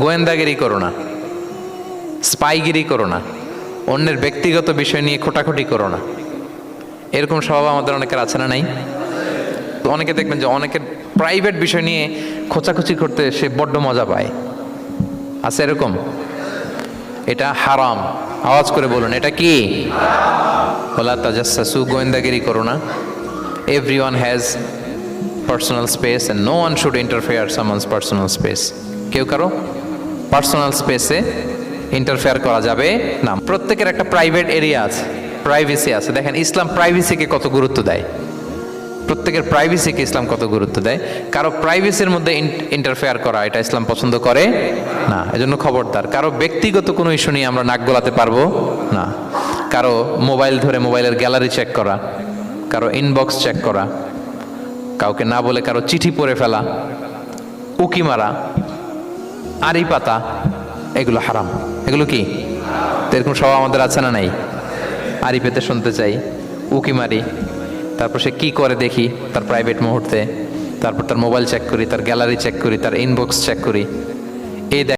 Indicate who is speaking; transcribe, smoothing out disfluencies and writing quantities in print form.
Speaker 1: গোয়েন্দাগিরি করো না, স্পাইগিরি করো না, অন্যের ব্যক্তিগত বিষয় নিয়ে খোটাখুটি করো না। এরকম স্বভাব আমাদের অনেকের আছে না নাই? অনেকে দেখবেন যে অনেকের প্রাইভেট বিষয় নিয়ে খোঁচাখুচি করতে সে বড্ড মজা পায়। আছে এরকম? এটা হারাম। আওয়াজ করে বলুন, এটা কি? ওয়ালা তাজাসসু, গোয়েন্দাগিরি করো না। Everyone has personal space and no one should interfere someone's personal space. কেউ কারো পার্সোনাল স্পেসে ইন্টারফেয়ার করা যাবে না। প্রত্যেকের একটা প্রাইভেট এরিয়া আছে, প্রাইভেসি আছে। দেখেন ইসলাম প্রাইভেসিকে কত গুরুত্ব দেয়। প্রত্যেকের প্রাইভেসিকে ইসলাম কত গুরুত্ব দেয়। কারো প্রাইভেসির মধ্যে ইন্টারফেয়ার করা এটা ইসলাম পছন্দ করে না। এজন্য খবরদার, কারো ব্যক্তিগত কোনো ইস্যু নিয়ে আমরা নাক গলাতে পারবো না। কারো মোবাইল ধরে মোবাইলের গ্যালারি চেক করা, কারো ইনবক্স চেক করা, কাউকে না বলে কারো চিঠি পড়ে ফেলা, উকি মারা, আড়ি পাতা, এগুলো হারাম। এগুলো কি? তো এরকম সব আমাদের আছে না নাই? আড়ি পেতে শুনতে চাই, উকি মারি, তারপর সে কি করে দেখি তার প্রাইভেট মুহূর্তে, তারপর তার মোবাইল চেক করি, তার গ্যালারি চেক করি, তার ইনবক্স চেক করি।